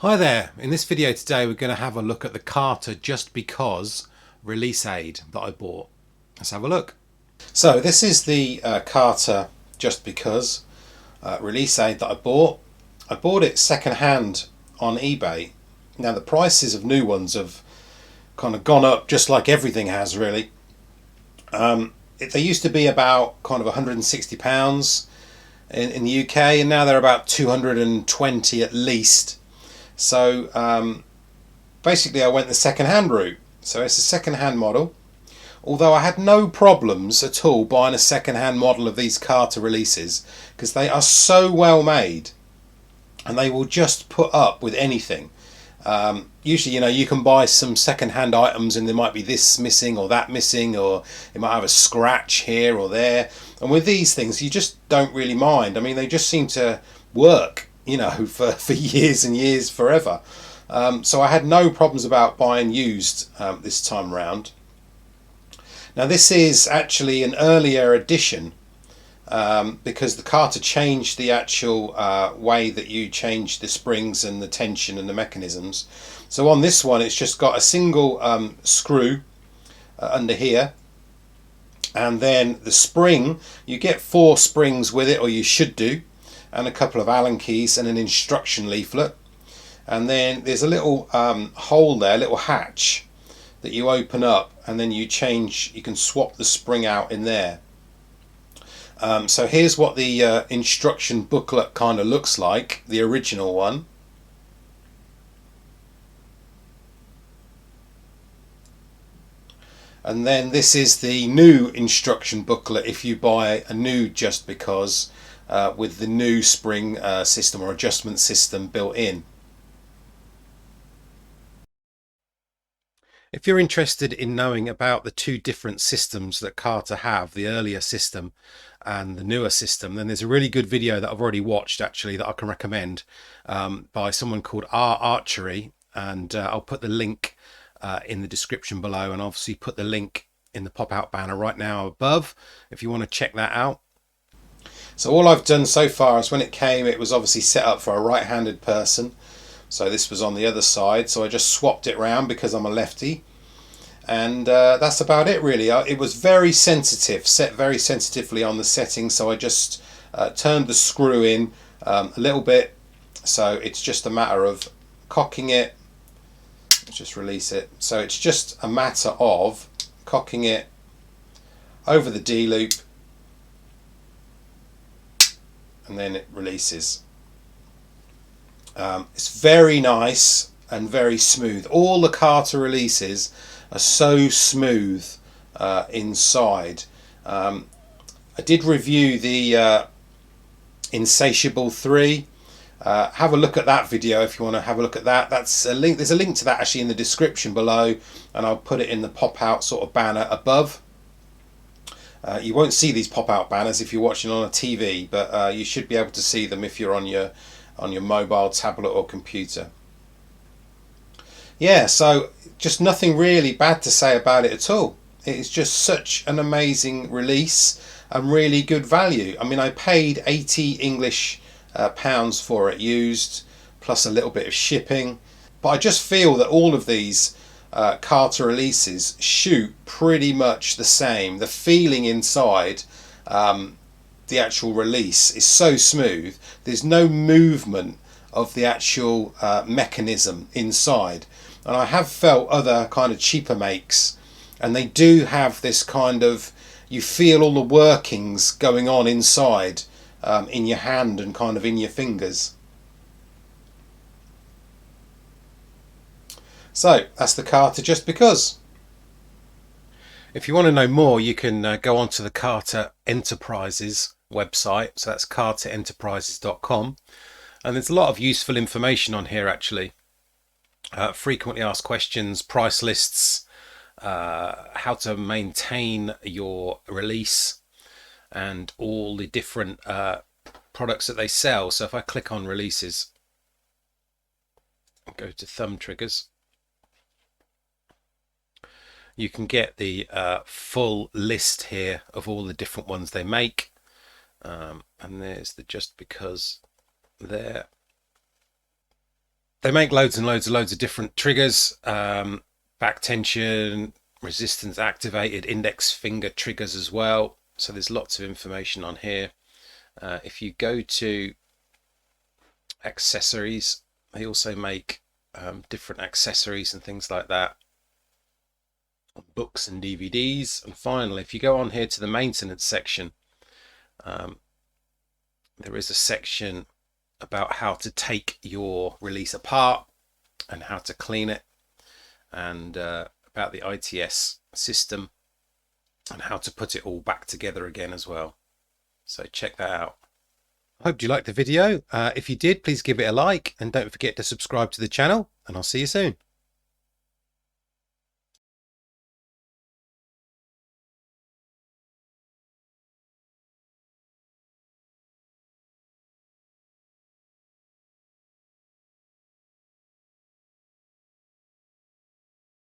Hi there, in this video today we're going to have a look at the Carter Just Because release aid that I bought. Let's have a look. So this is the Carter Just Because release aid that I bought. I bought it second hand on eBay. Now the prices of new ones have kind of gone up just like everything has really. They used to be about kind of £160 in the UK, and now they're about 220 at least. So basically I went the second-hand route. So it's a second-hand model. Although I had no problems at all buying a second-hand model of these Carter releases because they are so well made and they will just put up with anything. Usually, you can buy some second-hand items and there might be this missing or that missing, or it might have a scratch here or there. And with these things, you just don't really mind. I mean, they just seem to work, for years and years, forever. So I had no problems about buying used this time round. Now this is actually an earlier edition because the Carter changed the actual way that you change the springs and the tension and the mechanisms. So on this one it's just got a single screw under here, and then the spring, you get 4 springs with it, or you should do, and a couple of Allen keys and an instruction leaflet. And then there's a little hole there, a little hatch that you open up, and then you can swap the spring out in there. So here's what the instruction booklet kind of looks like, the original one. And then this is the new instruction booklet if you buy a new Just Because with the new spring system or adjustment system built in. If you're interested in knowing about the 2 different systems that Carter have, the earlier system and the newer system, then there's a really good video that I've already watched actually that I can recommend by someone called Archery, and I'll put the link in the description below, and obviously put the link in the pop-out banner right now above if you want to check that out. So all I've done so far is, when it came, it was obviously set up for a right-handed person. So this was on the other side, so I just swapped it round because I'm a lefty, and that's about it really. It was very sensitive, set very sensitively on the setting, so I just turned the screw in a little bit, so it's just a matter of cocking it. Let's just release it. So it's just a matter of cocking it over the D loop, and then it releases. It's very nice and very smooth. All the Carter releases are so smooth inside. I did review the Insatiable 3. Have a look at that video if you want to have a look at that. That's a link. There's a link to that actually in the description below, and I'll put it in the pop-out sort of banner above. You won't see these pop-out banners if you're watching on a TV, but you should be able to see them if you're on your mobile, tablet or computer. Yeah, so just nothing really bad to say about it at all. It is just such an amazing release and really good value. I mean, I paid 80 English pounds for it used, plus a little bit of shipping. But I just feel that all of these Carter releases shoot pretty much the same. The feeling inside the actual release is so smooth. There's no movement of the actual mechanism inside. And I have felt other kind of cheaper makes, and they do have this kind of, you feel all the workings going on inside in your hand and kind of in your fingers. So that's the Carter Just Because. If you want to know more, you can go onto the Carter Enterprises website. So that's carterenterprises.com, and there's a lot of useful information on here actually. Frequently asked questions, price lists, how to maintain your release, and all the different products that they sell. So if I click on releases, go to thumb triggers, you can get the full list here of all the different ones they make. And there's the Just Because there. They make loads and loads of different triggers, back tension, resistance activated, index finger triggers as well. So there's lots of information on here. If you go to accessories, they also make different accessories and things like that, books and DVDs. And finally, if you go on here to the maintenance section, there is a section about how to take your release apart and how to clean it, and about the ITS system and how to put it all back together again as well. So check that out. I hope you liked the video. If you did, please give it a like and don't forget to subscribe to the channel, and I'll see you soon.